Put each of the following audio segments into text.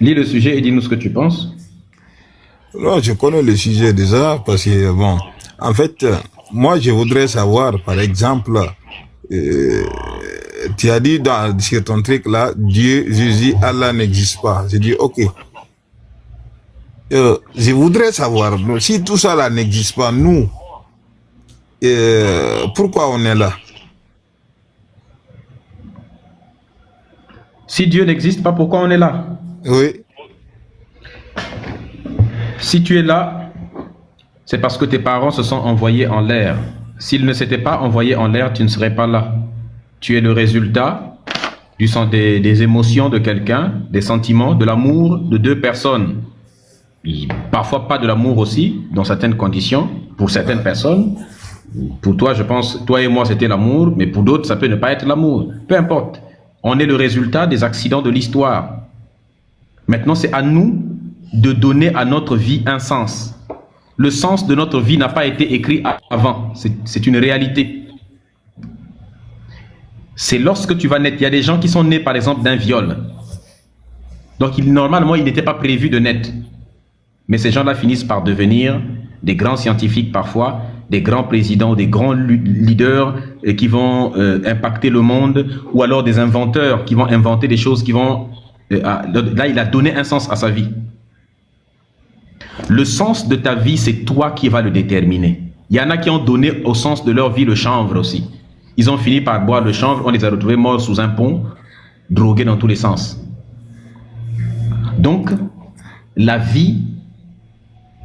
Lis le sujet et dis-nous ce que tu penses. Non, je connais le sujet déjà parce que, bon, en fait, moi, je voudrais savoir, par exemple, euh, tu as dit sur ton truc là, Dieu, Jésus, Allah n'existe pas. J'ai dit, ok. Je voudrais savoir, si tout ça là n'existe pas, nous, pourquoi on est là? Si Dieu n'existe pas, pourquoi on est là? Oui. Si tu es là, c'est parce que tes parents se sont envoyés en l'air. S'ils ne s'étaient pas envoyés en l'air, tu ne serais pas là. Tu es le résultat des émotions de quelqu'un, des sentiments, de l'amour de deux personnes. Et parfois pas de l'amour aussi, dans certaines conditions, pour certaines personnes. Pour toi, je pense, toi et moi, c'était l'amour, mais pour d'autres, ça peut ne pas être l'amour. Peu importe. On est le résultat des accidents de l'histoire. Maintenant, c'est à nous de donner à notre vie un sens. Le sens de notre vie n'a pas été écrit avant. C'est une réalité. C'est lorsque tu vas naître. Il y a des gens qui sont nés, par exemple, d'un viol. Donc, normalement, il n'était pas prévu de naître. Mais ces gens-là finissent par devenir des grands scientifiques parfois, des grands présidents, des grands leaders qui vont impacter le monde, ou alors des inventeurs qui vont inventer des choses qui vont... là, il a donné un sens à sa vie. Le sens de ta vie, c'est toi qui vas le déterminer. Il y en a qui ont donné au sens de leur vie le chanvre aussi. Ils ont fini par boire le chanvre, on les a retrouvés morts sous un pont, drogués dans tous les sens. Donc, la vie,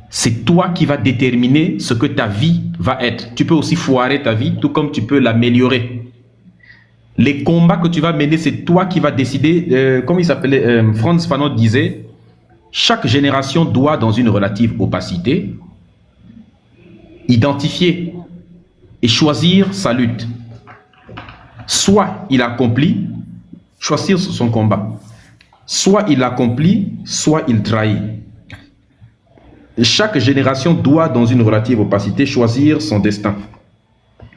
c'est toi qui vas déterminer ce que ta vie va être. Tu peux aussi foirer ta vie, tout comme tu peux l'améliorer. Les combats que tu vas mener, c'est toi qui vas décider. Comme il s'appelait, Frantz Fanon disait, chaque génération doit, dans une relative opacité, identifier et choisir sa lutte. Soit il accomplit, choisir son combat. Soit il accomplit, soit il trahit. Chaque génération doit, dans une relative opacité, choisir son destin.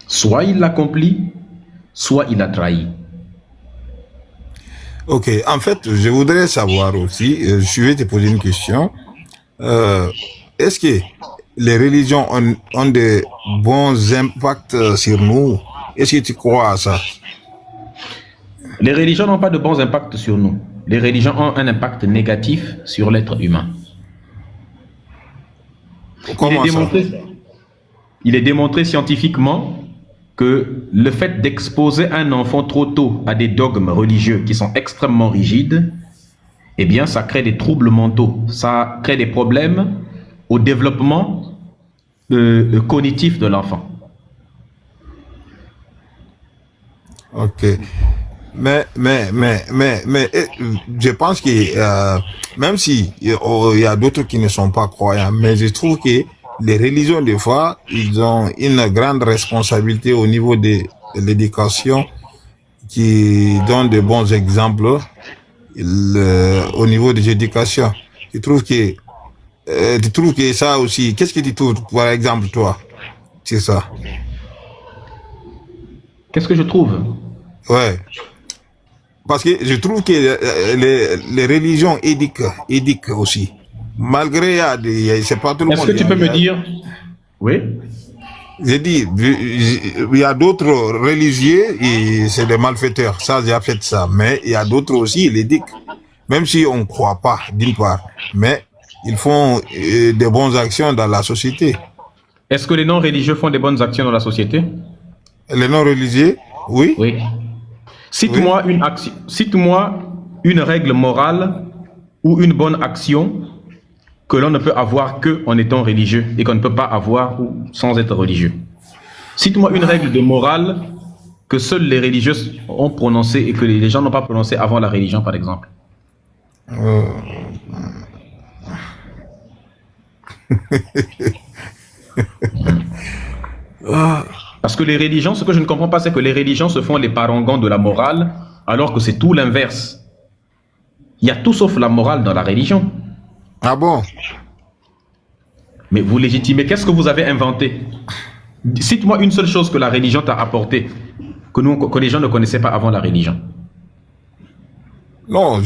Soit il l'accomplit, soit il a trahi. Ok, en fait, je voudrais savoir aussi, je vais te poser une question. Est-ce que les religions ont de bons impacts sur nous? Est-ce que tu crois à ça? Les religions n'ont pas de bons impacts sur nous. Les religions ont un impact négatif sur l'être humain. Comment ça? Il est démontré scientifiquement que le fait d'exposer un enfant trop tôt à des dogmes religieux qui sont extrêmement rigides, eh bien, ça crée des troubles mentaux, ça crée des problèmes au développement cognitif de l'enfant. Ok. Mais, je pense que même si il y a d'autres qui ne sont pas croyants, mais je trouve que les religions, des fois, ils ont une grande responsabilité au niveau de l'éducation, qui donnent de bons exemples au niveau des éducations. Je trouve que ça aussi, qu'est-ce que tu trouves, par exemple, toi, c'est ça? Qu'est-ce que je trouve? Ouais. Parce que je trouve que les religions éduquent aussi. Malgré, c'est pas tout le monde. Est-ce que tu peux me dire? Oui. J'ai dit, il y a d'autres religieux et c'est des malfaiteurs. Ça, j'ai fait ça. Mais il y a d'autres aussi, ils éduquent. Même si on ne croit pas, d'une part. Mais ils font des bonnes actions dans la société. Est-ce que les non-religieux font des bonnes actions dans la société? Les non-religieux, oui. Oui. Cite-moi une action, cite-moi une règle morale ou une bonne action que l'on ne peut avoir que en étant religieux et qu'on ne peut pas avoir sans être religieux. Cite-moi une règle de morale que seuls les religieux ont prononcée et que les gens n'ont pas prononcée avant la religion, par exemple. Parce que les religions, ce que je ne comprends pas, c'est que les religions se font les parangons de la morale, alors que c'est tout l'inverse. Il y a tout sauf la morale dans la religion. Ah bon? Mais vous légitimez, qu'est-ce que vous avez inventé? Cite-moi une seule chose que la religion t'a apporté, que les gens ne connaissaient pas avant la religion. Non,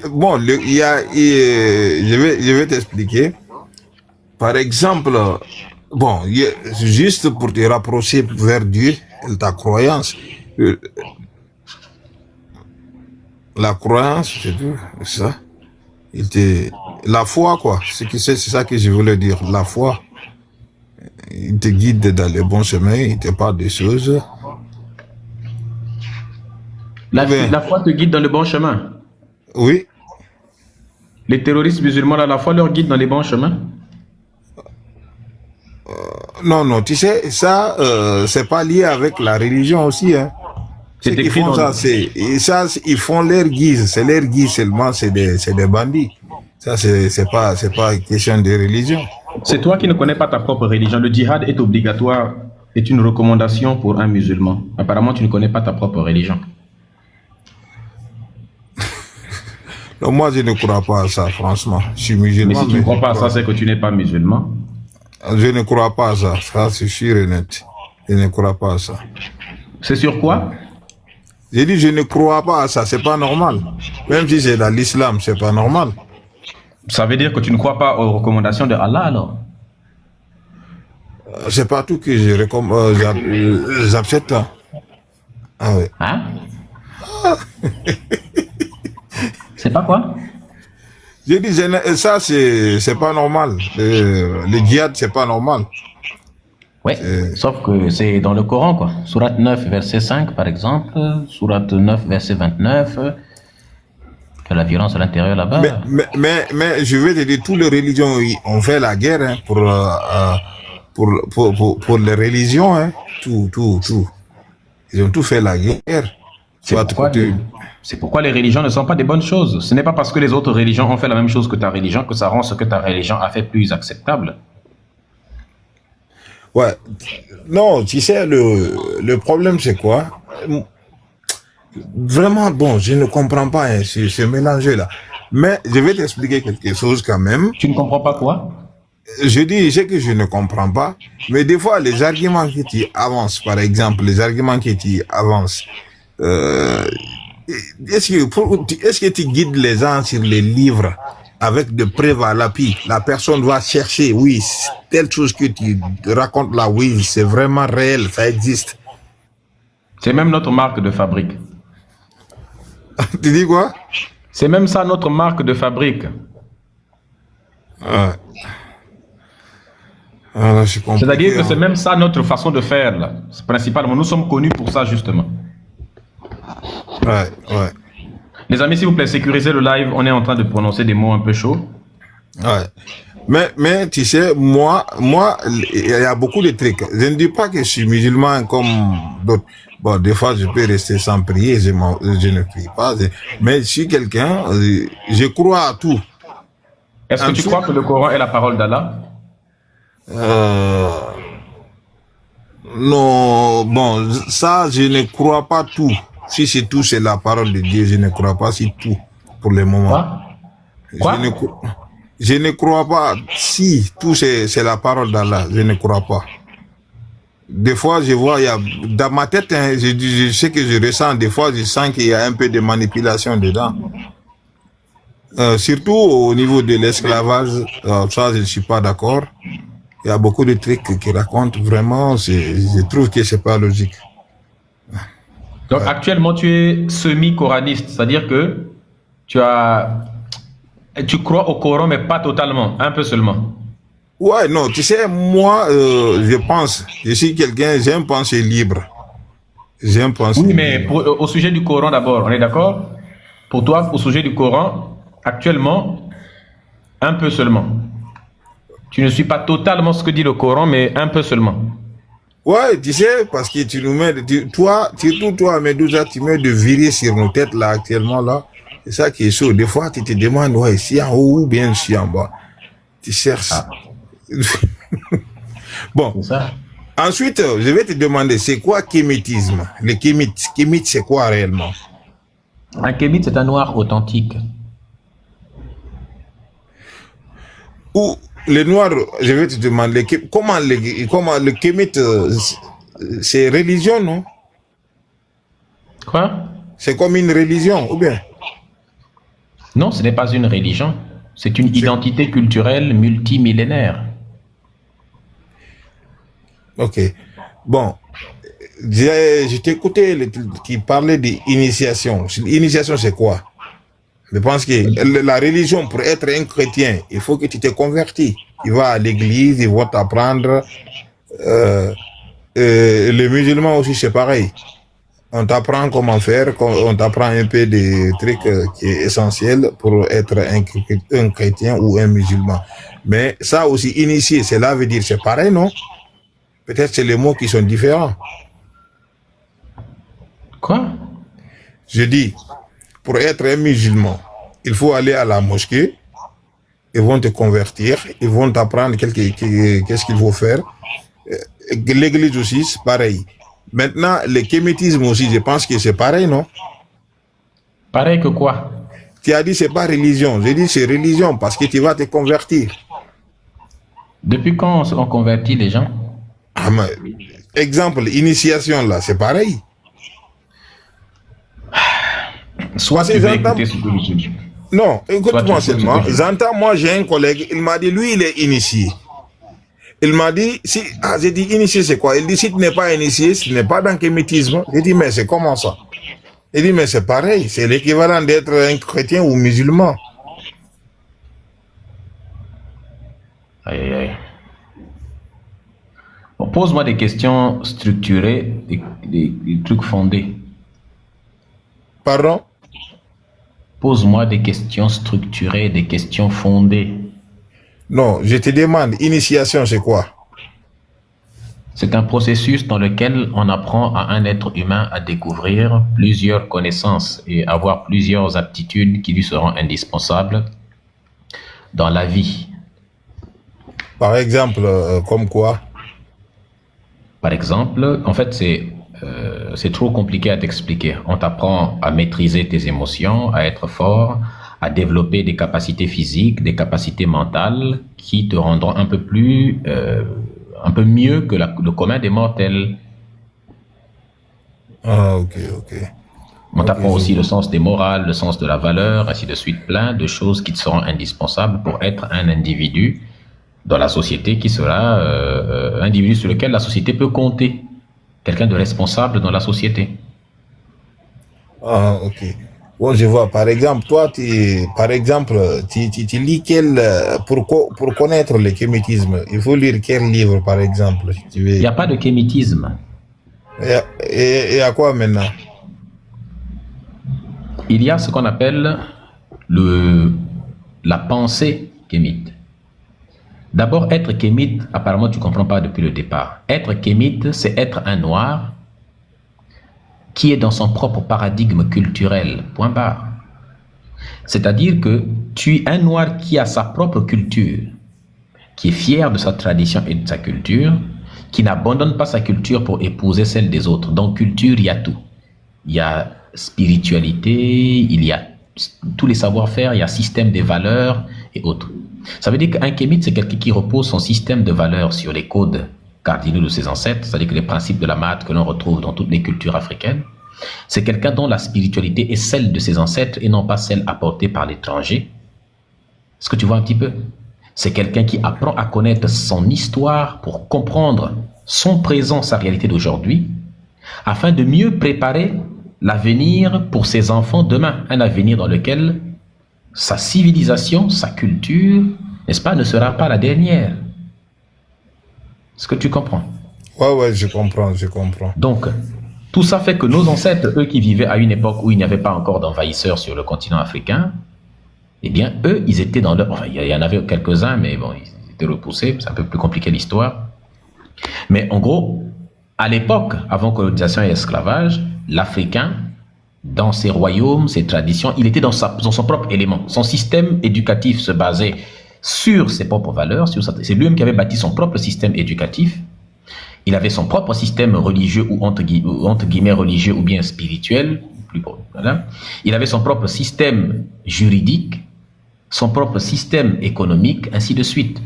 bon, je vais t'expliquer. Par exemple, bon, juste pour te rapprocher vers Dieu, ta croyance, euh, la croyance, c'est tout, c'est ça. La foi, quoi. C'est ça que je voulais dire. La foi, il te guide dans le bon chemin, il te parle des choses. La foi te guide dans le bon chemin. Oui. Les terroristes musulmans, la foi leur guide dans les bons chemins. Non, non, tu sais, ça, c'est pas lié avec la religion aussi, hein. Ceux qui font ça, ils font leur guise, c'est leur guise seulement, c'est des bandits. Ça, c'est pas question de religion. C'est toi qui ne connais pas ta propre religion. Le djihad est obligatoire, est une recommandation pour un musulman. Apparemment, tu ne connais pas ta propre religion. Non, moi, je ne crois pas à ça, franchement. Je suis musulman. Mais si tu ne crois pas à ça, c'est que tu n'es pas musulman. Je ne crois pas à ça. Ça, c'est sûr et net. Je ne crois pas à ça. C'est sur quoi? J'ai dit, je ne crois pas à ça. C'est pas normal. Même si c'est dans l'islam, c'est pas normal. Ça veut dire que tu ne crois pas aux recommandations de Allah, alors? C'est pas tout que j'accepte. Ah oui. Hein? C'est pas quoi? J'ai dit, ça, c'est pas normal. Le djihad, c'est pas normal. Oui, sauf que c'est dans le Coran, quoi. Sourate 9, verset 5, par exemple. Sourate 9, verset 29. Que la violence à l'intérieur là-bas. Mais je vais te dire, toutes les religions ont fait la guerre, hein, pour les religions, hein. Tout. Ils ont tout fait la guerre. C'est pourquoi les religions ne sont pas des bonnes choses. Ce n'est pas parce que les autres religions ont fait la même chose que ta religion que ça rend ce que ta religion a fait plus acceptable. Ouais. Non, tu sais, le problème, c'est quoi? Vraiment, bon, je ne comprends pas, hein, ce mélange-là. Mais je vais t'expliquer quelque chose quand même. Tu ne comprends pas quoi? Je dis, c'est que je ne comprends pas. Mais des fois, les arguments que tu avances, par exemple, les arguments que tu avances, est-ce que tu guides les gens sur les livres avec de preuves à l'appui? La personne va chercher, oui, telle chose que tu racontes là, oui, c'est vraiment réel, ça existe. C'est même notre marque de fabrique. Tu dis quoi? C'est même ça notre marque de fabrique. Ouais. Ah, c'est-à-dire que c'est même ça notre façon de faire, là. Principalement, nous sommes connus pour ça, justement. Ouais. Les amis, s'il vous plaît, sécurisez le live. On est en train de prononcer des mots un peu chauds. Ouais. Mais tu sais, moi, il y a beaucoup de trucs. Je ne dis pas que je suis musulman comme d'autres. Bon, des fois, je peux rester sans prier, je ne prie pas. Mais je suis quelqu'un, je crois à tout. Est-ce que tu crois que le Coran est la parole d'Allah? Non, bon, ça, je ne crois pas tout. Si c'est tout, c'est la parole de Dieu, je ne crois pas si tout, pour le moment. Quoi? Je ne crois pas si tout, c'est la parole d'Allah, je ne crois pas. Des fois, je vois, dans ma tête, hein, je sais que je ressens, des fois, je sens qu'il y a un peu de manipulation dedans. Surtout au niveau de l'esclavage, ça, je ne suis pas d'accord. Il y a beaucoup de trucs qui racontent vraiment, je trouve que c'est pas logique. Donc actuellement, tu es semi-coraniste, c'est-à-dire que tu crois au Coran, mais pas totalement, un peu seulement. Ouais, non, tu sais, moi, je pense, je suis quelqu'un, j'ai un pensée libre. J'ai un pensée libre. Mais au sujet du Coran d'abord, on est d'accord? Pour toi, au sujet du Coran, actuellement, un peu seulement. Tu ne suis pas totalement ce que dit le Coran, mais un peu seulement. Ouais, tu sais, parce que tu nous mets, surtout toi, Medusa, tu mets de virer sur nos têtes là, actuellement là. C'est ça qui est chaud. Des fois, tu te demandes, ouais, ici en haut ou bien ici en bas. Tu cherches. Ah. Bon. Ça. Ensuite, je vais te demander, c'est quoi kémitisme? Le kémite, c'est quoi réellement? Un kémite, c'est un noir authentique. Ou le noir, je vais te demander, comment le kémite, c'est religion, non? Quoi? C'est comme une religion, ou bien? Non, ce n'est pas une religion. C'est une identité culturelle multimillénaire. Ok. Bon, je t'écoutais qui parlait d'initiation. L'initiation, c'est quoi? Je pense que la religion, pour être un chrétien, il faut que tu te convertis. Tu vas à l'église, ils vont t'apprendre. Les musulmans aussi, c'est pareil. On t'apprend comment faire, on t'apprend un peu des trucs qui est essentiel pour être un chrétien ou un musulman. Mais ça aussi, initier, cela veut dire c'est pareil, non? Peut-être c'est les mots qui sont différents. Quoi? Je dis, pour être un musulman, il faut aller à la mosquée, ils vont te convertir, ils vont t'apprendre qu'est-ce qu'il faut faire. L'église aussi, c'est pareil. Maintenant, le kémétisme aussi, je pense que c'est pareil, non? Pareil que quoi? Tu as dit c'est pas religion. J'ai dit c'est religion parce que tu vas te convertir. Depuis quand on convertit les gens? Ah, mais, exemple, initiation là, c'est pareil. Soit tu veux écouter ce que je dis. Non, écoute-moi seulement. J'entends, moi j'ai un collègue, il m'a dit, lui il est initié. Il m'a dit, si, j'ai dit initié c'est quoi? Il dit, si tu n'es pas initié, ce n'est pas dans le kémétisme. J'ai dit, mais c'est comment ça? Il dit, mais c'est pareil, c'est l'équivalent d'être un chrétien ou musulman. Aïe, aïe, aïe. Bon, pose-moi des questions structurées, des trucs fondés. Pardon? Pose-moi des questions structurées, des questions fondées. Non, je te demande, initiation c'est quoi? C'est un processus dans lequel on apprend à un être humain à découvrir plusieurs connaissances et avoir plusieurs aptitudes qui lui seront indispensables dans la vie. Par exemple, comme quoi? Par exemple, en fait, c'est trop compliqué à t'expliquer. On t'apprend à maîtriser tes émotions, à être fort, à développer des capacités physiques, des capacités mentales qui te rendront un peu mieux que le commun des mortels. Ah, ok, ok. On t'apprend aussi le sens des morales, le sens de la valeur, ainsi de suite, plein de choses qui te seront indispensables pour être un individu dans la société qui sera un individu sur lequel la société peut compter. Quelqu'un de responsable dans la société. Ah, ok. Bon, je vois. Par exemple, toi, tu lis pour connaître le kémétisme, il faut lire quel livre, par exemple, si tu veux. Il n'y a pas de kémétisme. Et à quoi maintenant? Il y a ce qu'on appelle la pensée kémite. D'abord, être kémite, apparemment tu ne comprends pas depuis le départ. Être kémite, c'est être un noir qui est dans son propre paradigme culturel, point barre. C'est-à-dire que tu es un noir qui a sa propre culture, qui est fier de sa tradition et de sa culture, qui n'abandonne pas sa culture pour épouser celle des autres. Dans culture, il y a tout. Il y a spiritualité, il y a tous les savoir-faire, il y a système des valeurs et autres. Ça veut dire qu'un kémite, c'est quelqu'un qui repose son système de valeurs sur les codes cardinaux de ses ancêtres, c'est-à-dire que les principes de la Maat que l'on retrouve dans toutes les cultures africaines. C'est quelqu'un dont la spiritualité est celle de ses ancêtres et non pas celle apportée par l'étranger. Est-ce que tu vois un petit peu? C'est quelqu'un qui apprend à connaître son histoire pour comprendre son présent, sa réalité d'aujourd'hui, afin de mieux préparer l'avenir pour ses enfants demain, un avenir dans lequel sa civilisation, sa culture, n'est-ce pas, ne sera pas la dernière. Est-ce que tu comprends? Ouais, je comprends. Donc, tout ça fait que nos ancêtres, eux qui vivaient à une époque où il n'y avait pas encore d'envahisseurs sur le continent africain, eh bien, eux, ils étaient dans leur... Enfin, il y en avait quelques-uns, mais bon, ils étaient repoussés, c'est un peu plus compliqué l'histoire. Mais en gros, à l'époque, avant colonisation et esclavage, l'Africain, dans ses royaumes, ses traditions, il était dans son propre élément. Son système éducatif se basait sur ses propres valeurs. C'est lui-même qui avait bâti son propre système éducatif. Il avait son propre système religieux ou entre guillemets religieux ou bien spirituel. Voilà. Il avait son propre système juridique, son propre système économique, ainsi de suite.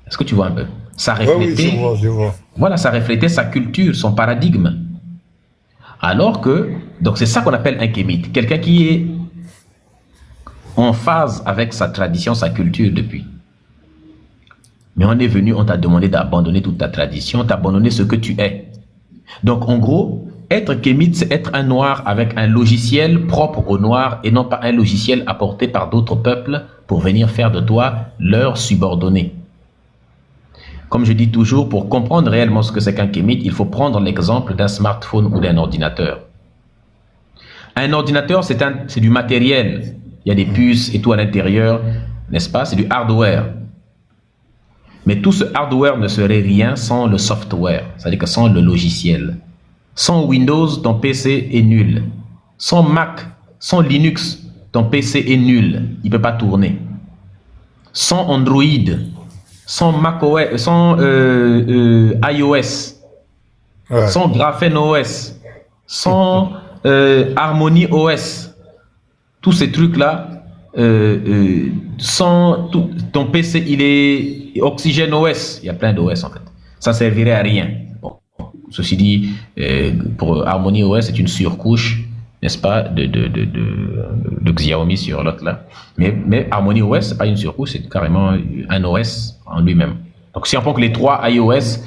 Est-ce que tu vois un peu? Ça reflétait, oui, je vois. Voilà, ça reflétait sa culture, son paradigme. Alors que, donc c'est ça qu'on appelle un kémite, quelqu'un qui est en phase avec sa tradition, sa culture depuis. Mais on est venu, on t'a demandé d'abandonner toute ta tradition, d'abandonner ce que tu es. Donc en gros, être kémite, c'est être un noir avec un logiciel propre au noir et non pas un logiciel apporté par d'autres peuples pour venir faire de toi leur subordonné. Comme je dis toujours, pour comprendre réellement ce que c'est qu'un kémite, il faut prendre l'exemple d'un smartphone ou d'un ordinateur. Un ordinateur, c'est du matériel. Il y a des puces et tout à l'intérieur, n'est-ce pas? C'est du hardware. Mais tout ce hardware ne serait rien sans le software, c'est-à-dire que sans le logiciel. Sans Windows, ton PC est nul. Sans Mac, sans Linux, ton PC est nul. Il ne peut pas tourner. Sans Android, sans macOS, sans iOS, sans Graphene OS, sans Harmony OS, tous ces trucs-là, sans ton PC, il est Oxygen OS. Il y a plein d'OS en fait. Ça ne servirait à rien. Bon. Ceci dit, pour Harmony OS, c'est une surcouche, n'est-ce pas, de Xiaomi sur l'autre là. Mais Harmony OS, ce n'est pas une surcouche, c'est carrément un OS en lui-même. Donc si on prend que les trois iOS,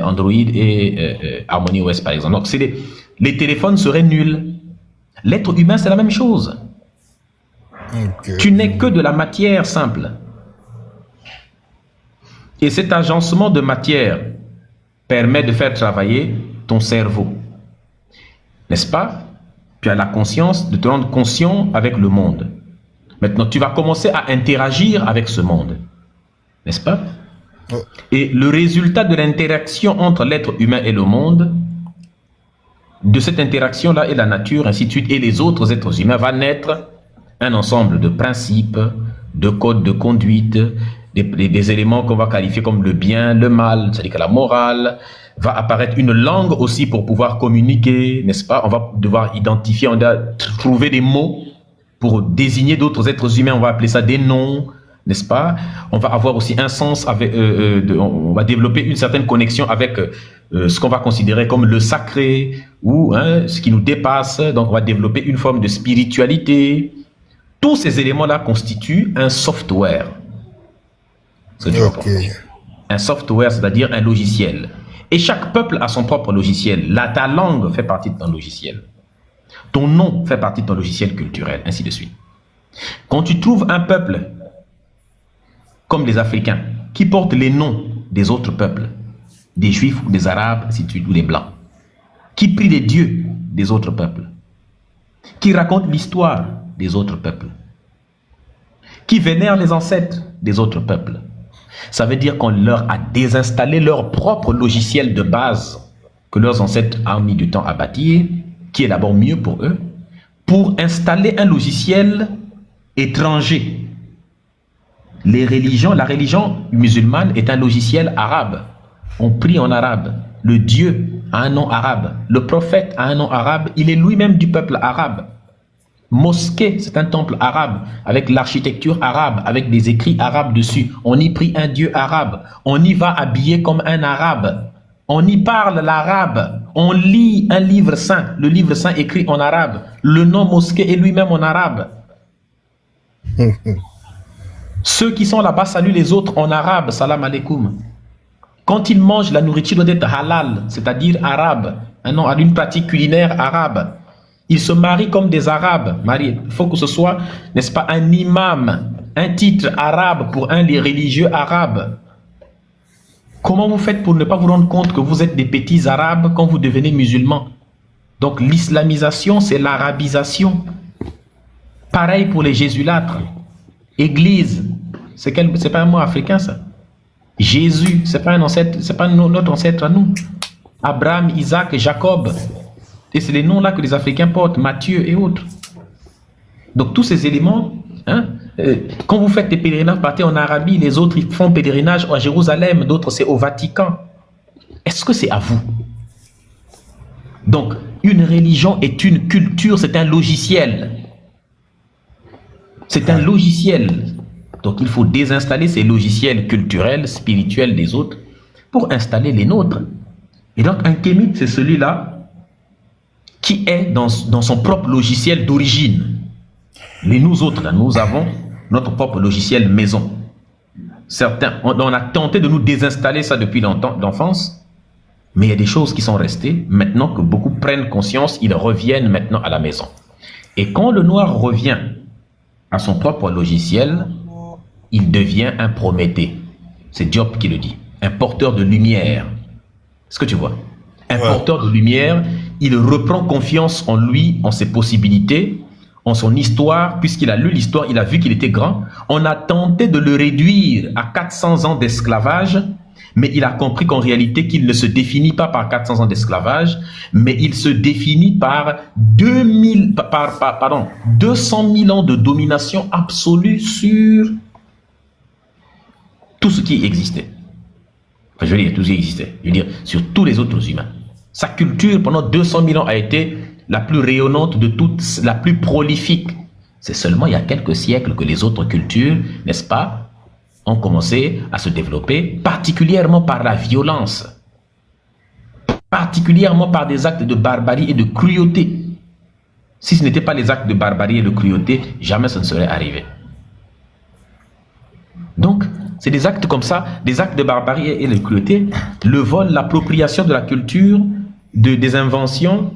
Android et Harmony OS par exemple, donc les téléphones seraient nuls. L'être humain, c'est la même chose. Okay. Tu n'es que de la matière simple. Et cet agencement de matière permet de faire travailler ton cerveau. N'est-ce pas? Tu as la conscience de te rendre conscient avec le monde. Maintenant, tu vas commencer à interagir avec ce monde. N'est-ce pas? Et le résultat de l'interaction entre l'être humain et le monde, de cette interaction-là et la nature, ainsi de suite, et les autres êtres humains, va naître un ensemble de principes, de codes de conduite, des éléments qu'on va qualifier comme le bien, le mal, c'est-à-dire que la morale, va apparaître une langue aussi pour pouvoir communiquer, n'est-ce pas? On va devoir identifier, on doit trouver des mots pour désigner d'autres êtres humains, on va appeler ça des noms, n'est-ce pas? On va avoir aussi un sens, on va développer une certaine connexion avec ce qu'on va considérer comme le sacré ou ce qui nous dépasse, donc on va développer une forme de spiritualité. Tous ces éléments-là constituent un software. Okay. Un software, c'est-à-dire un logiciel. Et chaque peuple a son propre logiciel. Ta langue fait partie de ton logiciel. Ton nom fait partie de ton logiciel culturel, ainsi de suite. Quand tu trouves un peuple, comme les Africains, qui porte les noms des autres peuples, des Juifs ou des Arabes, ainsi de suite, ou des Blancs, qui prient les dieux des autres peuples, qui racontent l'histoire des autres peuples, qui vénèrent les ancêtres des autres peuples, ça veut dire qu'on leur a désinstallé leur propre logiciel de base que leurs ancêtres ont mis du temps à bâtir, qui est d'abord mieux pour eux, pour installer un logiciel étranger. La religion musulmane est un logiciel arabe. On prie en arabe. Le Dieu a un nom arabe. Le prophète a un nom arabe. Il est lui-même du peuple arabe. Mosquée, c'est un temple arabe, avec l'architecture arabe, avec des écrits arabes dessus. On y prie un dieu arabe. On y va habillé comme un arabe. On y parle l'arabe. On lit un livre saint. Le livre saint écrit en arabe. Le nom mosquée est lui-même en arabe. Ceux qui sont là-bas saluent les autres en arabe. Salam alaikum. Quand ils mangent, la nourriture doit être halal, c'est-à-dire arabe. Un nom à une pratique culinaire arabe. Ils se marient comme des Arabes. Il faut que ce soit, n'est-ce pas, un imam, un titre arabe pour les religieux arabes. Comment vous faites pour ne pas vous rendre compte que vous êtes des petits Arabes quand vous devenez musulmans? Donc l'islamisation, c'est l'arabisation. Pareil pour les jésulâtres. Église, c'est pas un mot africain ça. Jésus, c'est pas un ancêtre, c'est pas notre ancêtre à nous. Abraham, Isaac, Jacob. Et c'est les noms là que les Africains portent, Matthieu et autres. Donc tous ces éléments, quand vous faites des pèlerinages, partez en Arabie, les autres ils font pèlerinage à Jérusalem, d'autres c'est au Vatican. Est-ce que c'est à vous? Donc une religion est une culture, c'est un logiciel. C'est un logiciel. Donc il faut désinstaller ces logiciels culturels, spirituels des autres pour installer les nôtres. Et donc un kémite, c'est celui-là qui est dans son propre logiciel d'origine. Mais nous autres, là, nous avons notre propre logiciel maison. Certains, on a tenté de nous désinstaller ça depuis longtemps, d'enfance, mais il y a des choses qui sont restées. Maintenant que beaucoup prennent conscience, ils reviennent maintenant à la maison. Et quand le noir revient à son propre logiciel, il devient un Prométhée. C'est Diop qui le dit. Un porteur de lumière. Est-ce que tu vois? Un porteur de lumière, il reprend confiance en lui, en ses possibilités, en son histoire, puisqu'il a lu l'histoire, il a vu qu'il était grand. On a tenté de le réduire à 400 ans d'esclavage, mais il a compris qu'en réalité, qu'il ne se définit pas par 400 ans d'esclavage, mais il se définit par 200 000 ans de domination absolue sur tout ce qui existait. Enfin, je veux dire, tout ce qui existait. Je veux dire, sur tous les autres humains. Sa culture, pendant 200 000 ans, a été la plus rayonnante de toutes, la plus prolifique. C'est seulement il y a quelques siècles que les autres cultures, n'est-ce pas, ont commencé à se développer, particulièrement par la violence, particulièrement par des actes de barbarie et de cruauté. Si ce n'était pas les actes de barbarie et de cruauté, jamais ça ne serait arrivé. Donc, c'est des actes comme ça, des actes de barbarie et de cruauté, le vol, l'appropriation de la culture, des inventions,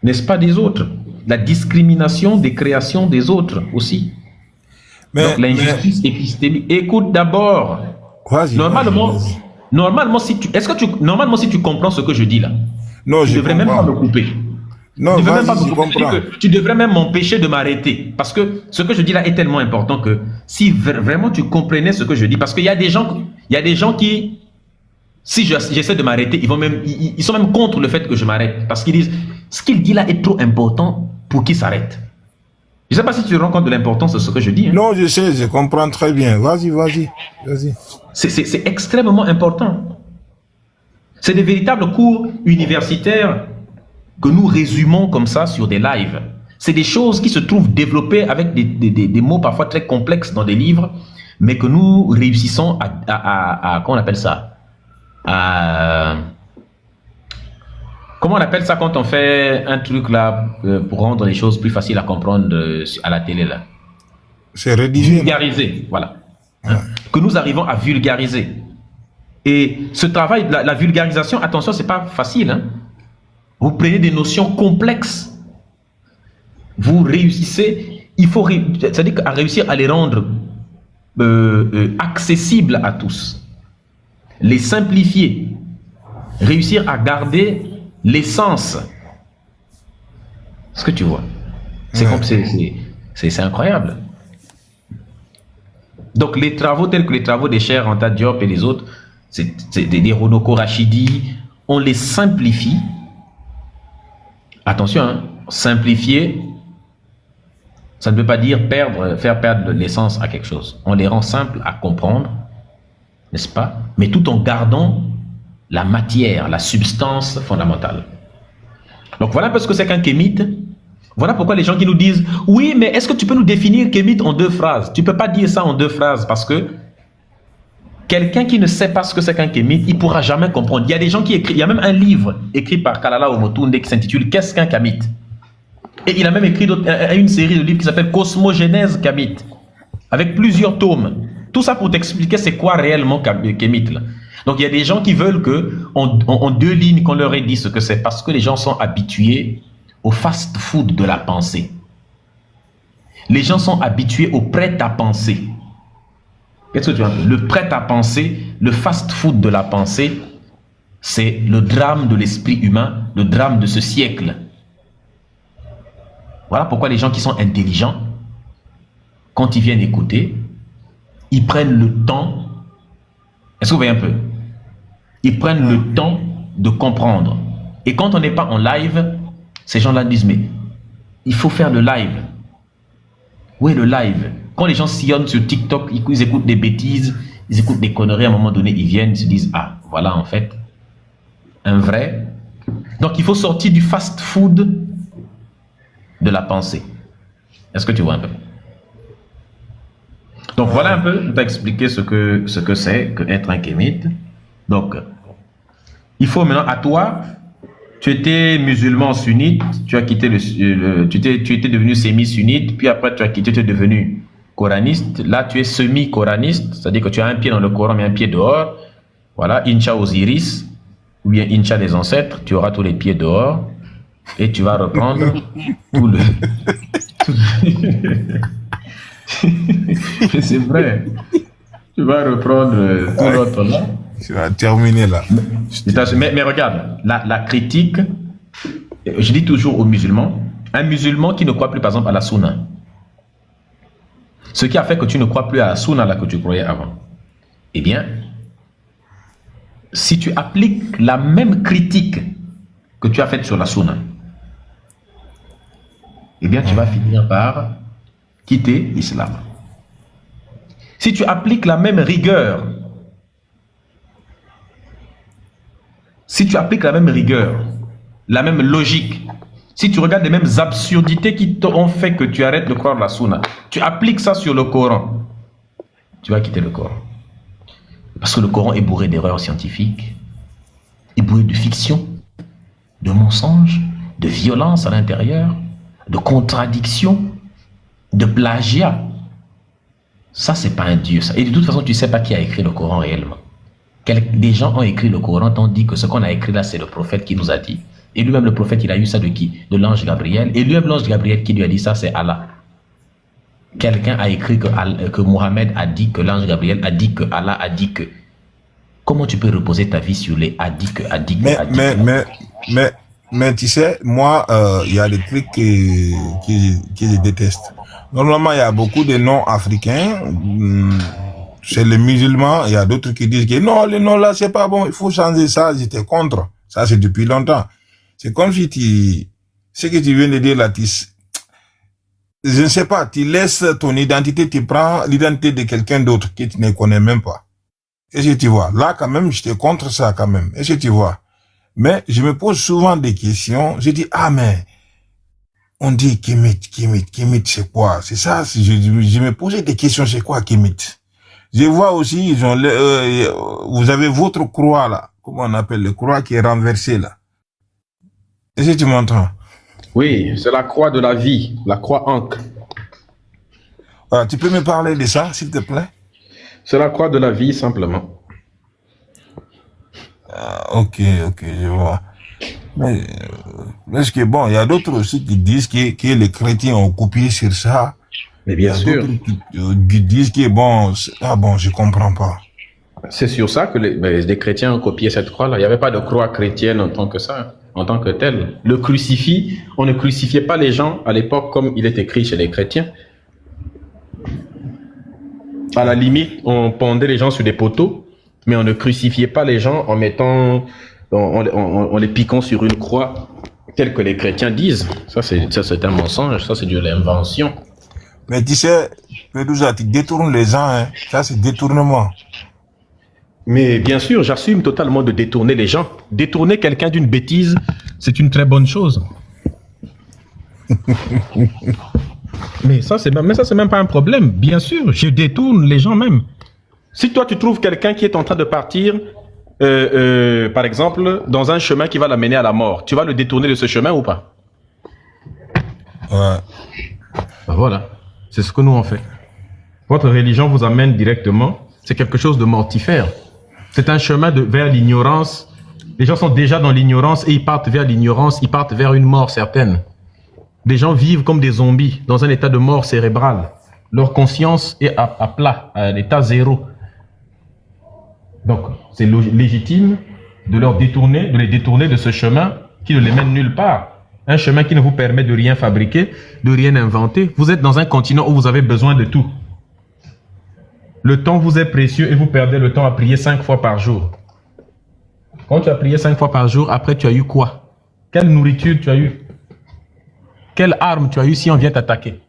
n'est-ce pas, des autres, la discrimination des créations des autres aussi. Donc l'injustice épistémique. Écoute d'abord. Normalement, si tu comprends ce que je dis là, non, tu devrais même pas me couper. Non, tu devrais même m'empêcher de m'arrêter. Parce que ce que je dis là est tellement important que si vraiment tu comprenais ce que je dis, parce qu'il y a des gens qui, si j'essaie de m'arrêter, ils sont même contre le fait que je m'arrête. Parce qu'ils disent, ce qu'il dit là est trop important pour qu'ils s'arrêtent. Je ne sais pas si tu te rends compte de l'importance de ce que je dis. Hein. Non, je sais, je comprends très bien. Vas-y. C'est extrêmement important. C'est des véritables cours universitaires que nous résumons comme ça sur des lives. C'est des choses qui se trouvent développées avec des mots parfois très complexes dans des livres, mais que nous réussissons à comment on appelle ça? Comment on appelle ça quand on fait un truc là pour rendre les choses plus faciles à comprendre à la télé là? C'est rédigé. Vulgariser, voilà. Hein? Que nous arrivons à vulgariser. Et ce travail, la vulgarisation, attention, c'est pas facile. Hein? Vous prenez des notions complexes, vous réussissez, c'est-à-dire à réussir à les rendre accessibles à tous, les simplifier, réussir à garder l'essence. Est-ce que tu vois? C'est incroyable. Donc les travaux tels que les travaux des chers Anta Diop et les autres, c'est des Ronoko Rachidi, on les simplifie. Attention, hein, simplifier, ça ne veut pas dire faire perdre l'essence à quelque chose. On les rend simples à comprendre, n'est-ce pas? Mais tout en gardant la matière, la substance fondamentale. Donc voilà un peu ce que c'est qu'un kémite. Voilà pourquoi les gens qui nous disent « Oui, mais est-ce que tu peux nous définir kémite en 2 phrases ?» Tu ne peux pas dire ça en 2 phrases parce que quelqu'un qui ne sait pas ce que c'est qu'un kémite, il ne pourra jamais comprendre. Il y a des gens qui écrivent, il y a même un livre écrit par Kalala Omotunde qui s'intitule « Qu'est-ce qu'un kamite ?» Et il a même écrit une série de livres qui s'appelle « Cosmogénèse kamite » avec plusieurs tomes. Tout ça pour t'expliquer c'est quoi réellement kémite là. Donc il y a des gens qui veulent que en 2 lignes qu'on leur ait dit ce que c'est parce que les gens sont habitués au fast-food de la pensée. Les gens sont habitués au prêt-à-penser. Qu'est-ce que tu vois? Le prêt-à-penser, le fast-food de la pensée, c'est le drame de l'esprit humain, le drame de ce siècle. Voilà pourquoi les gens qui sont intelligents, quand ils viennent écouter, ils prennent le temps. Est-ce que vous voyez un peu? Ils prennent le temps de comprendre. Et quand on n'est pas en live, ces gens-là disent, mais il faut faire le live. Où est le live? Quand les gens sillonnent sur TikTok, ils écoutent des bêtises, ils écoutent des conneries, à un moment donné, ils viennent, ils se disent, ah, voilà en fait, un vrai. Donc il faut sortir du fast-food de la pensée. Est-ce que tu vois un peu? Donc voilà un peu, on t'a expliqué ce que c'est qu'être un kémite. Donc, il faut maintenant, à toi, tu étais musulman sunnite, tu as quitté tu étais devenu sémi-sunnite, puis après tu as quitté, tu es devenu coraniste. Là, tu es semi-coraniste, c'est-à-dire que tu as un pied dans le Coran mais un pied dehors. Voilà, Incha Osiris, ou bien Incha des ancêtres, tu auras tous les pieds dehors et tu vas reprendre tout le... C'est vrai. Tu vas reprendre tout l'autre là. Tu vas terminer là. Mais regarde, la critique, je dis toujours aux musulmans, un musulman qui ne croit plus par exemple à la sunna, ce qui a fait que tu ne crois plus à la sunna là que tu croyais avant, eh bien, si tu appliques la même critique que tu as faite sur la sunna, eh bien tu vas finir par quitter l'islam. Si tu appliques la même rigueur, la même logique, si tu regardes les mêmes absurdités qui t'ont fait que tu arrêtes de croire la sunna, tu appliques ça sur le Coran, tu vas quitter le Coran. Parce que le Coran est bourré d'erreurs scientifiques, est bourré de fiction, de mensonges, de violence à l'intérieur, de contradictions, de plagiat. Ça, c'est pas un Dieu, ça. Et de toute façon, tu sais pas qui a écrit le Coran réellement. Des gens ont écrit le Coran, t'ont dit que ce qu'on a écrit là, c'est le prophète qui nous a dit. Et lui-même, le prophète, il a eu ça de qui? De l'ange Gabriel. Et lui-même, l'ange Gabriel qui lui a dit ça, c'est Allah. Quelqu'un a écrit que Mohammed a dit, que l'ange Gabriel a dit, que Allah a dit que. Comment tu peux reposer ta vie sur les a dit que, a dit que, a dit que? Mais tu sais, moi, il y a des trucs que je déteste. Normalement, il y a beaucoup de noms africains. Chez les musulmans, il y a d'autres qui disent que non, les noms là, c'est pas bon, il faut changer ça, j'étais contre. Ça, c'est depuis longtemps. C'est comme si ce que tu viens de dire là, je ne sais pas, tu laisses ton identité, tu prends l'identité de quelqu'un d'autre que tu ne connais même pas. Est-ce que tu vois? Là, quand même, j'étais contre ça, quand même. Est-ce que tu vois? Mais je me pose souvent des questions. Je dis, ah, mais, on dit Kémit, c'est quoi? C'est ça, je me posais des questions, c'est quoi Kémit? Je vois aussi, ils ont vous avez votre croix là, comment on appelle le croix qui est renversée là. Est-ce que tu m'entends? Oui, c'est la croix de la vie, la croix Ankh. Voilà, tu peux me parler de ça, s'il te plaît? C'est la croix de la vie, simplement. Ok, je vois. Mais est-ce que bon, il y a d'autres aussi qui disent que les chrétiens ont copié sur ça. Mais bien sûr. Qui disent que bon, je comprends pas. C'est sur ça que les chrétiens ont copié cette croix-là. Il n'y avait pas de croix chrétienne en tant que ça, en tant que telle. Le crucifix, on ne crucifiait pas les gens à l'époque comme il est écrit chez les chrétiens. À la limite, on pendait les gens sur des poteaux, mais on ne crucifiait pas les gens en mettant, en les piquant sur une croix, tel que les chrétiens disent. Ça, c'est un mensonge. Ça, c'est de l'invention. Mais tu sais, Pedouza, tu détournes les gens, hein. Ça, c'est détournement. Mais bien sûr, j'assume totalement de détourner les gens. Détourner quelqu'un d'une bêtise, c'est une très bonne chose. Mais ça, c'est même pas un problème. Bien sûr, je détourne les gens même. Si toi, tu trouves quelqu'un qui est en train de partir, par exemple, dans un chemin qui va l'amener à la mort, tu vas le détourner de ce chemin ou pas? Ouais. Ben voilà, c'est ce que nous on fait. Votre religion vous amène directement, c'est quelque chose de mortifère. C'est un chemin vers l'ignorance. Les gens sont déjà dans l'ignorance et ils partent vers l'ignorance, ils partent vers une mort certaine. Des gens vivent comme des zombies, dans un état de mort cérébrale. Leur conscience est à plat, à l'état zéro. Donc, c'est légitime de les détourner de ce chemin qui ne les mène nulle part. Un chemin qui ne vous permet de rien fabriquer, de rien inventer. Vous êtes dans un continent où vous avez besoin de tout. Le temps vous est précieux et vous perdez le temps à prier 5 fois par jour. Quand tu as prié 5 fois par jour, après tu as eu quoi? Quelle nourriture tu as eu? Quelle arme tu as eu si on vient t'attaquer?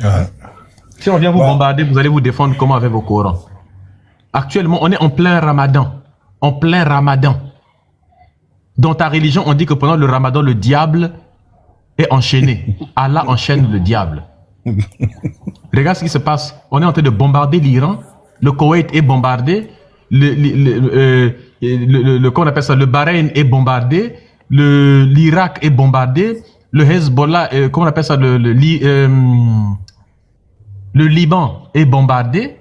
Ouais. Si on vient vous bombarder, vous allez vous défendre comment avec vos Corans? Actuellement, on est en plein Ramadan. En plein Ramadan. Dans ta religion, on dit que pendant le Ramadan, le diable est enchaîné. Allah enchaîne le diable. Regarde ce qui se passe. On est en train de bombarder l'Iran. Le Koweït est bombardé. Qu'on appelle ça, le Bahreïn est bombardé. l'Irak est bombardé, le Hezbollah, comment on appelle ça, le Liban est bombardé,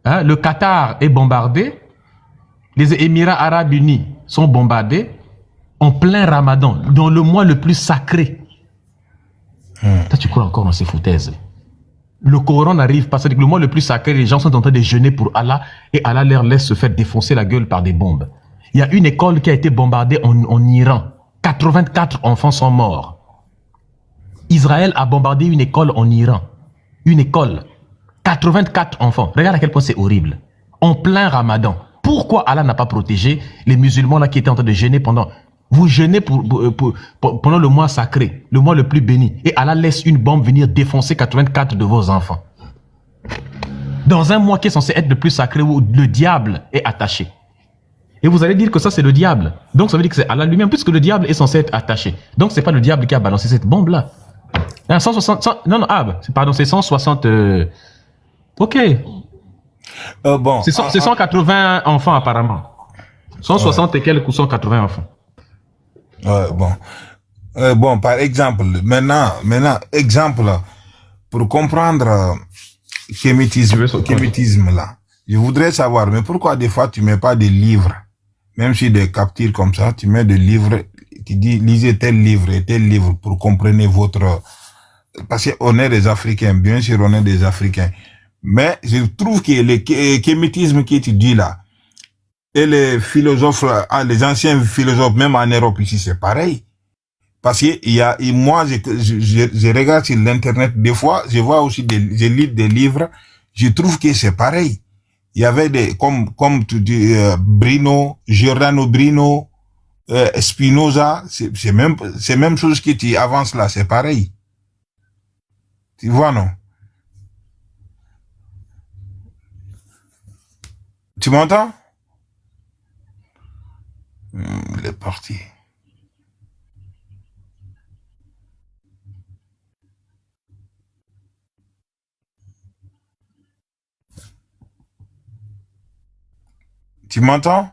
hein, le Qatar est bombardé, les Émirats Arabes Unis sont bombardés en plein Ramadan, dans le mois le plus sacré. Toi, tu crois encore dans ces foutaises? Le Coran n'arrive pas, c'est-à-dire que le mois le plus sacré, les gens sont en train de jeûner pour Allah et Allah leur laisse se faire défoncer la gueule par des bombes. Il y a une école qui a été bombardée en Iran. 84 enfants sont morts. Israël a bombardé une école en Iran. Une école. 84 enfants. Regarde à quel point c'est horrible. En plein Ramadan. Pourquoi Allah n'a pas protégé les musulmans là qui étaient en train de jeûner pendant... Vous jeûnez pendant le mois sacré, le mois le plus béni. Et Allah laisse une bombe venir défoncer 84 de vos enfants. Dans un mois qui est censé être le plus sacré où le diable est attaché. Et vous allez dire que ça c'est le diable. Donc ça veut dire que c'est Allah lui-même, puisque le diable est censé être attaché. Donc c'est pas le diable qui a balancé cette bombe-là. 160... non, pardon, c'est 160... ok. Bon. C'est 180 enfants apparemment. 160 et quelques ou 180 enfants. Bon. Bon, par exemple, maintenant, exemple, pour comprendre kémitisme là, je voudrais savoir, mais pourquoi des fois tu mets pas des livres, même si des captures comme ça, tu mets des livres, tu dis lisez tel livre et tel livre pour comprendre votre... Parce qu'on est des Africains, bien sûr on est des Africains, mais je trouve que le kémitisme qui tu dis là, et les philosophes, les anciens philosophes, même en Europe ici, c'est pareil. Parce que moi, je regarde sur l'internet, des fois, je vois aussi je lis des livres, je trouve que c'est pareil. Il y avait comme tu dis, Giordano Bruno, Spinoza, c'est même chose que tu avances là, c'est pareil. Tu vois, non? Tu m'entends? Il est parti. Tu m'entends?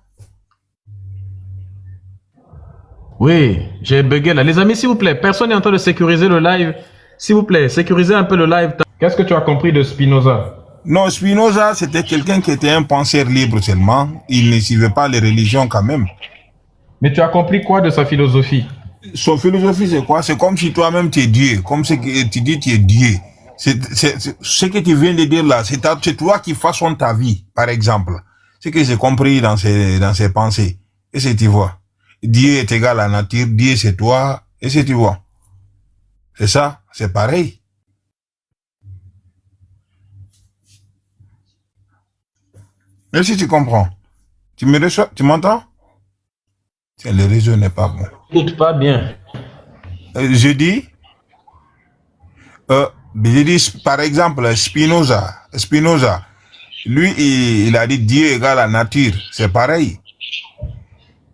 Oui, j'ai bugué là. Les amis, s'il vous plaît, personne n'est en train de sécuriser le live. S'il vous plaît, sécurisez un peu le live. Qu'est-ce que tu as compris de Spinoza? Non, Spinoza, c'était quelqu'un qui était un penseur libre seulement. Il ne suivait pas les religions quand même. Mais tu as compris quoi de sa philosophie? Son philosophie, c'est quoi? C'est comme si toi-même tu es Dieu. Comme si tu dis tu es Dieu. Ce que tu viens de dire là, c'est toi qui façonnes ta vie, par exemple. Ce que j'ai compris dans ses pensées. Et c'est tu vois. Dieu est égal à la nature, Dieu c'est toi, et c'est tu vois. C'est ça, c'est pareil. Mais si tu comprends, tu me reçois, tu m'entends? Le réseau n'est pas bon. Écoute pas bien. Je dis, par exemple, Spinoza, lui, il a dit Dieu égale à la nature, c'est pareil.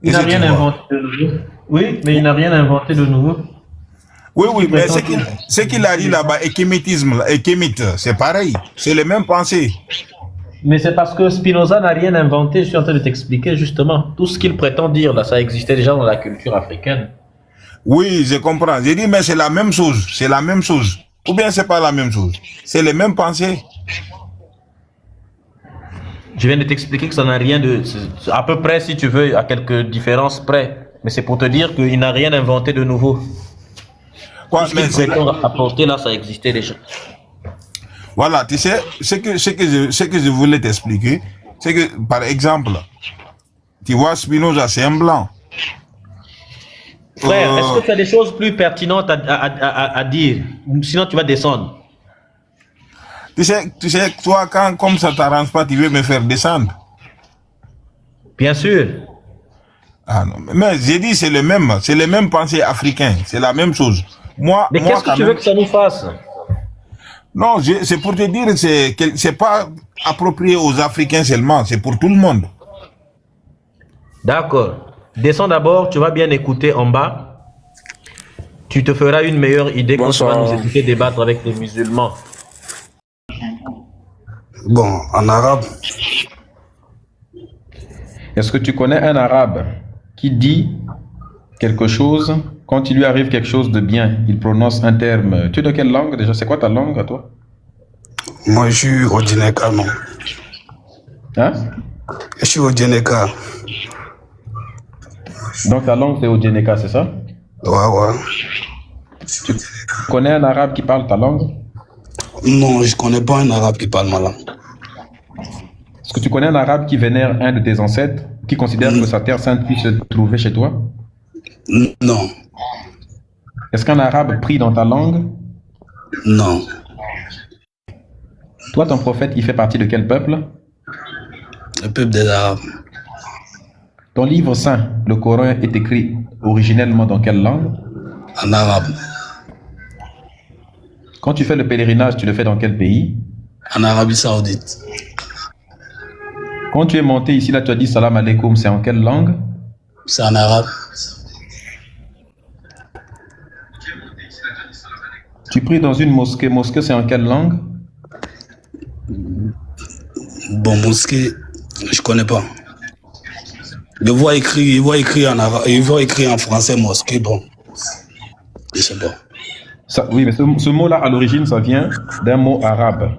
Il n'a rien inventé de nouveau. Oui, mais il n'a rien inventé de nouveau. Oui, mais ce qu'il a dit là-bas, ékémitisme, c'est pareil, c'est les mêmes pensées. Mais c'est parce que Spinoza n'a rien inventé, je suis en train de t'expliquer justement. Tout ce qu'il prétend dire là, ça existait déjà dans la culture africaine. Oui, je comprends. J'ai dit, mais c'est la même chose, c'est la même chose. Ou bien c'est pas la même chose, c'est les mêmes pensées. Je viens de t'expliquer que ça n'a rien de... À peu près, si tu veux, à quelques différences près. Mais c'est pour te dire qu'il n'a rien inventé de nouveau. Quoi, tout ce qu'il prétend apporter là, ça existait déjà. Voilà, tu sais, ce que je voulais t'expliquer, c'est que, par exemple, tu vois, Spinoza, c'est un blanc. Frère, est-ce que tu as des choses plus pertinentes à dire? Sinon, tu vas descendre. Tu sais, toi, comme ça t'arrange pas, tu veux me faire descendre. Bien sûr. Ah non, mais j'ai dit, c'est le même pensée africain, c'est la même chose. Mais qu'est-ce que tu veux que ça nous fasse? Non, c'est pour te dire, c'est pas approprié aux Africains seulement, c'est pour tout le monde. D'accord. Descends d'abord, tu vas bien écouter en bas. Tu te feras une meilleure idée quand tu vas nous écouter débattre avec les musulmans. Bon, en arabe. Est-ce que tu connais un arabe qui dit quelque chose, quand il lui arrive quelque chose de bien, il prononce un terme. Tu es de quelle langue déjà? C'est quoi ta langue à toi? Moi, je suis au Djeneka, non. Hein? Je suis au Djeneka. Donc ta langue c'est Odjeneka, c'est ça? Ouais. Tu connais un arabe qui parle ta langue? Non, je connais pas un arabe qui parle ma langue. Est-ce que tu connais un arabe qui vénère un de tes ancêtres, qui considère que sa terre sainte puisse se trouver chez toi? Non, Est-ce qu'un arabe prie dans ta langue? non. Toi, ton prophète, il fait partie de quel peuple? Le peuple des Arabes. Ton livre saint, le Coran, est écrit originellement dans quelle langue? En arabe. Quand tu fais le pèlerinage, tu le fais dans quel pays? En Arabie Saoudite. Quand tu es monté ici, là, tu as dit salam alaikum, c'est en quelle langue? C'est en arabe. Tu pries dans une mosquée, mosquée, c'est en quelle langue? Bon, mosquée, je connais pas. Je vois écrit en arabe, je vois écrit en français mosquée, bon. Je sais pas. Ça, oui, mais ce mot-là, à l'origine, ça vient d'un mot arabe.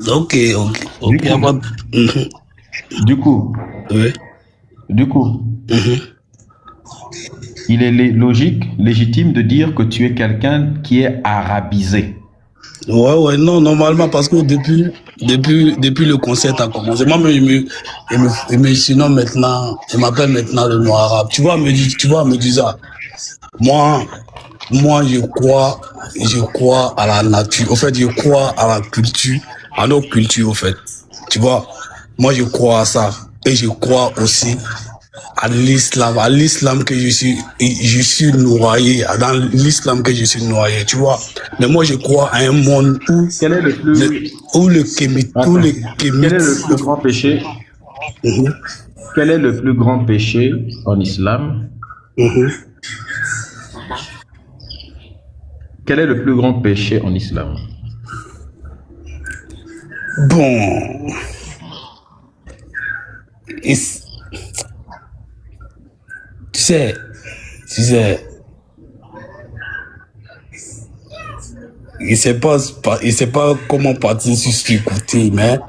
Ok. Y a pas de- Du coup, Oui. il est logique, légitime de dire que tu es quelqu'un qui est arabisé. Ouais, non, normalement, parce que depuis le concert a commencé, moi, il me surnomme maintenant, il m'appelle maintenant le noir arabe. Tu vois, me dire ça. Moi, je crois à la nature. Au fait, je crois à la culture, à nos cultures, au fait. Tu vois, moi, je crois à ça. Et je crois aussi à l'islam que je suis noyé, dans l'islam que je suis noyé, tu vois. Mais moi, je crois à un monde où Quel est le plus, quel quel est le plus grand péché? Quel est le plus grand péché en islam? Quel est le plus grand péché en islam? Bon. Tu sais, il sait pas comment partir sur ce côté, mais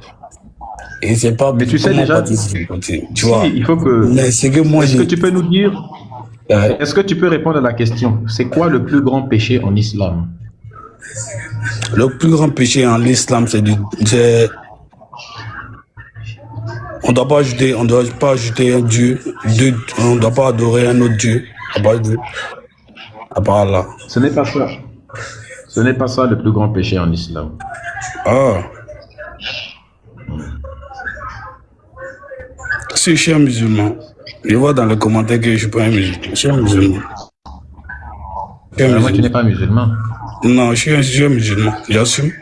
il sait pas Mais tu sais comment déjà, partir sur ce côté, tu si, vois. il faut que, Mais c'est que moi, est-ce que tu peux nous dire, euh, est-ce que tu peux répondre à la question, c'est quoi le plus grand péché en islam? le plus grand péché en l'islam, on ne doit pas ajouter un Dieu, on ne doit pas adorer un autre Dieu, à part Allah. Ce n'est pas ça. Ce n'est pas ça le plus grand péché en islam. Ah. Si je suis un musulman, je vois dans les commentaires que je suis pas un musulman. Je suis un musulman. Moi, tu n'es pas musulman. Non, je suis un musulman, j'assume.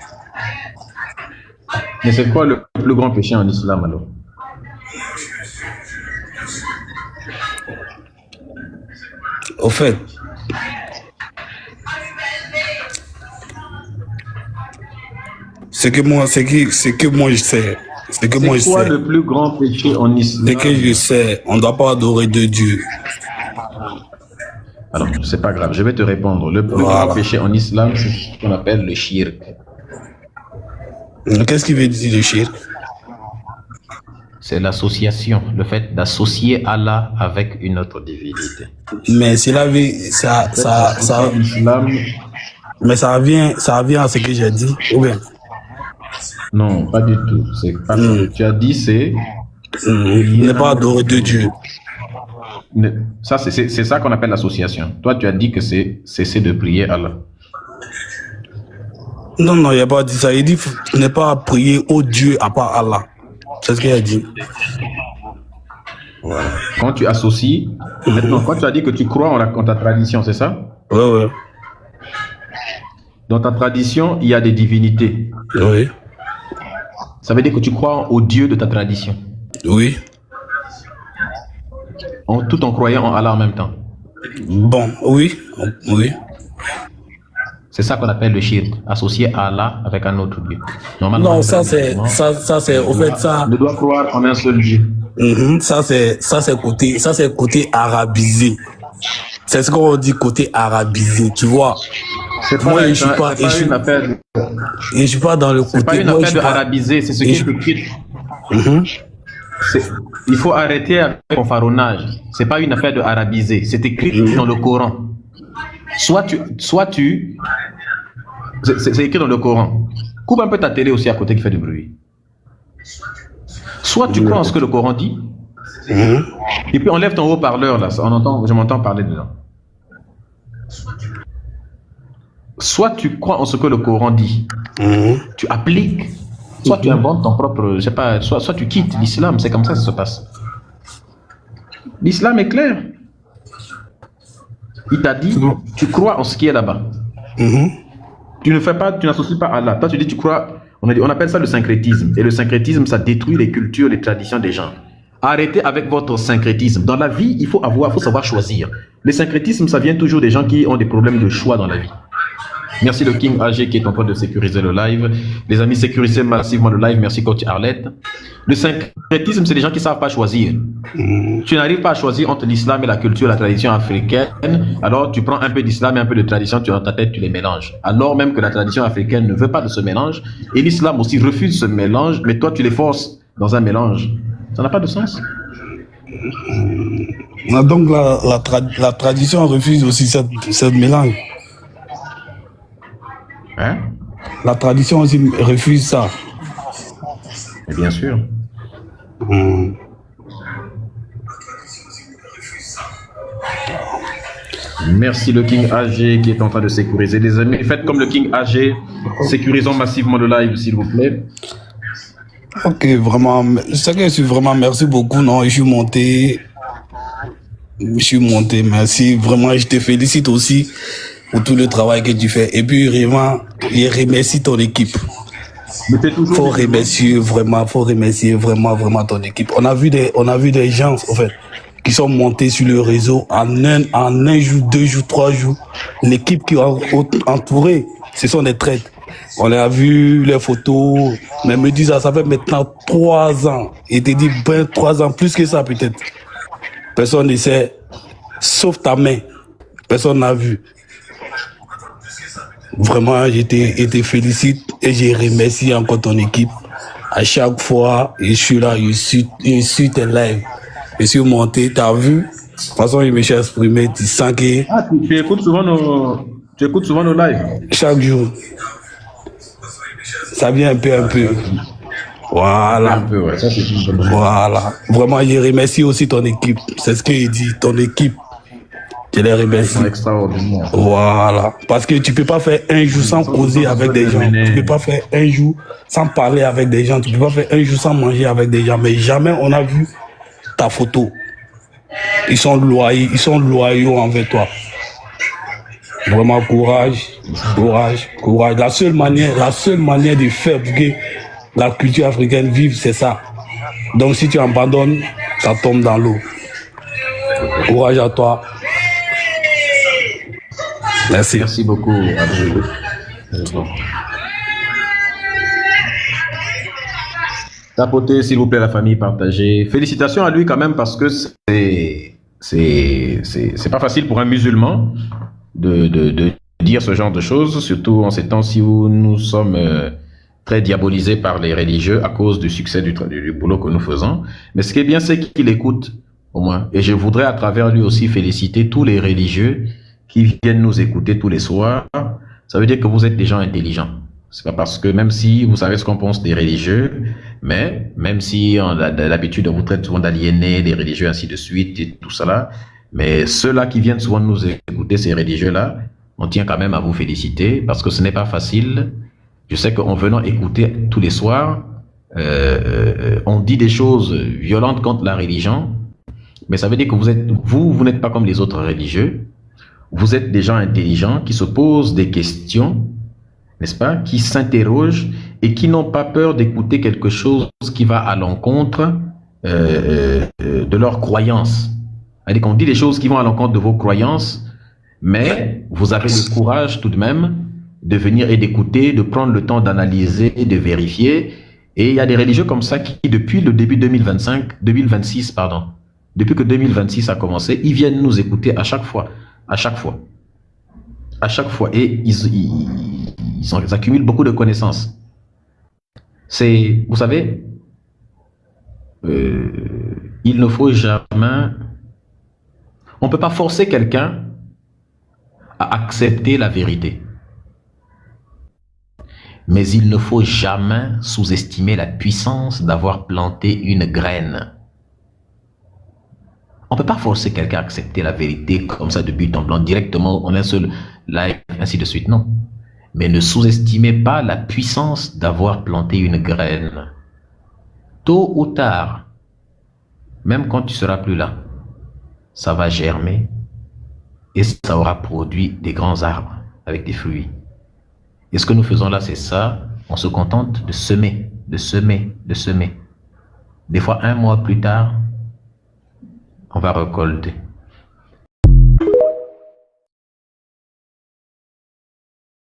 Mais c'est quoi le plus grand péché en islam alors? Au fait, c'est que moi je sais. C'est quoi le plus grand péché en islam? C'est que je sais, on ne doit pas adorer deux dieux. Alors, c'est pas grave, je vais te répondre. Le plus grand péché en islam, c'est ce qu'on appelle le shirk. Qu'est-ce qui veut dire le shirk? C'est l'association, le fait d'associer Allah avec une autre divinité. Mais cela veut, L'islam, mais ça revient à ce que j'ai dit, ou bien? non, pas du tout. C'est pas ça. Tu as dit c'est Ne pas adorer deux dieux. Ça, c'est ça qu'on appelle l'association. Toi, tu as dit que c'est cesser de prier Allah. Non, il n'y a pas dit ça. Il dit ne pas prier au Dieu à part Allah. C'est ce qu'il a dit. Voilà. Quand tu associes, maintenant, quand tu as dit que tu crois en ta tradition, c'est ça? Ouais. Dans ta tradition, il y a des divinités. Oui. Ça veut dire que tu crois au Dieu de ta tradition. Oui. Tout en croyant en Allah en même temps. Bon, oui. C'est ça qu'on appelle le shirk, associer Allah avec un autre Dieu. Normalement, Non, ça c'est, au fait, ça, on doit croire en un seul Dieu. ça c'est côté arabisé. C'est ce qu'on dit côté arabisé, tu vois. Moi, je suis pas dans le côté. C'est pas une affaire de arabiser, c'est ce qui est écrit. Il faut arrêter avec le fanfaronnage. C'est pas une affaire de arabiser, c'est écrit dans le Coran. Soit tu, c'est écrit dans le Coran. Coupe un peu ta télé aussi à côté qui fait du bruit. Soit tu crois en ce que le Coran dit, et puis enlève ton haut-parleur là, je m'entends parler dedans. Soit tu crois en ce que le Coran dit, tu appliques, soit tu inventes ton propre, je sais pas, soit tu quittes l'islam, c'est comme ça que ça se passe. L'islam est clair. Il t'a dit, tu crois en ce qui est là-bas. Tu ne fais pas, tu n'associes pas Allah. Toi, tu dis, tu crois, on appelle ça le syncrétisme. Et le syncrétisme, ça détruit les cultures, les traditions des gens. Arrêtez avec votre syncrétisme. Dans la vie, il faut savoir choisir. Le syncrétisme, ça vient toujours des gens qui ont des problèmes de choix dans la vie. Merci le King AG qui est en train de sécuriser le live. Les amis, sécurisez massivement le live. Merci coach Arlette. Le syncrétisme, c'est des gens qui ne savent pas choisir. Tu n'arrives pas à choisir entre l'islam et la culture, la tradition africaine. Alors tu prends un peu d'islam et un peu de tradition, dans ta tête, tu les mélanges. Alors même que la tradition africaine ne veut pas de ce mélange. Et l'islam aussi refuse ce mélange, mais toi tu les forces dans un mélange. Ça n'a pas de sens. Donc la tradition refuse aussi cette mélange. Hein? La tradition aussi refuse ça. Et bien sûr. Merci le King AG qui est en train de sécuriser. Les amis, faites comme le King AG. Sécurisons massivement le live, s'il vous plaît. Ok, vraiment. C'est que je suis vraiment, merci beaucoup. Non, je suis monté, merci. Vraiment, je te félicite aussi pour tout le travail que tu fais. Et puis, vraiment, je remercie ton équipe. Faut remercier vraiment ton équipe. On a vu des gens, en fait, qui sont montés sur le réseau en un jour, 2 jours, 3 jours. L'équipe qui a entouré, ce sont des traites. On a vu les photos, mais me disent, ça fait maintenant 3 ans. Et te dit, 3 ans, plus que ça peut-être. Personne ne sait, sauf ta main. Personne n'a vu. Vraiment, je te félicite et je remercie encore ton équipe. À chaque fois, je suis là, je suis tes lives. Je suis monté, tu as vu. De toute façon, je me suis exprimé, tu sens que... Ah, tu écoutes souvent nos lives? Chaque jour. Ça vient un peu. Voilà. Un peu, ouais. Ça, c'est une bonne chose. Voilà. Vraiment, je remercie aussi ton équipe. C'est ce qu'il dit, ton équipe. Je les remercie. C'est extraordinaire. Voilà. Parce que tu peux pas faire un jour sans causer avec des gens. Tu peux pas faire un jour sans parler avec des gens. Tu peux pas faire un jour sans manger avec des gens. Mais jamais on a vu ta photo. Ils sont loyaux envers toi. Vraiment courage. La seule manière de faire pour que la culture africaine vive, c'est ça. Donc si tu abandonnes, ça tombe dans l'eau. Courage à toi. Merci beaucoup. Tapotez, s'il vous plaît, la famille, partagez. Félicitations à lui quand même parce que c'est pas facile pour un musulman de dire ce genre de choses, surtout en ces temps-ci où nous sommes très diabolisés par les religieux à cause du succès du boulot que nous faisons. Mais ce qui est bien, c'est qu'il écoute au moins. Et je voudrais à travers lui aussi féliciter tous les religieux qui viennent nous écouter tous les soirs. Ça veut dire que vous êtes des gens intelligents. C'est pas parce que même si vous savez ce qu'on pense des religieux, mais même si on a l'habitude de vous traiter souvent d'aliénés, des religieux, ainsi de suite, et tout cela, mais ceux-là qui viennent souvent nous écouter, ces religieux-là, on tient quand même à vous féliciter parce que ce n'est pas facile. Je sais qu'en venant écouter tous les soirs, on dit des choses violentes contre la religion, mais ça veut dire que vous n'êtes pas comme les autres religieux. Vous êtes des gens intelligents qui se posent des questions, n'est-ce pas, qui s'interrogent et qui n'ont pas peur d'écouter quelque chose qui va à l'encontre de leurs croyances. C'est-à-dire qu'on dit des choses qui vont à l'encontre de vos croyances, mais vous avez le courage tout de même de venir et d'écouter, de prendre le temps d'analyser, de vérifier. Et il y a des religieux comme ça qui, depuis le début 2026, depuis que 2026 a commencé, ils viennent nous écouter à chaque fois. Et ils accumulent beaucoup de connaissances. Vous savez, il ne faut jamais... On ne peut pas forcer quelqu'un à accepter la vérité. Mais il ne faut jamais sous-estimer la puissance d'avoir planté une graine. On ne peut pas forcer quelqu'un à accepter la vérité comme ça de but en blanc, directement en un seul live, ainsi de suite, non. Mais ne sous-estimez pas la puissance d'avoir planté une graine. Tôt ou tard, même quand tu seras plus là, ça va germer et ça aura produit des grands arbres avec des fruits. Et ce que nous faisons là, c'est ça. On se contente de semer, de semer, de semer. Des fois, un mois plus tard, on va récolter.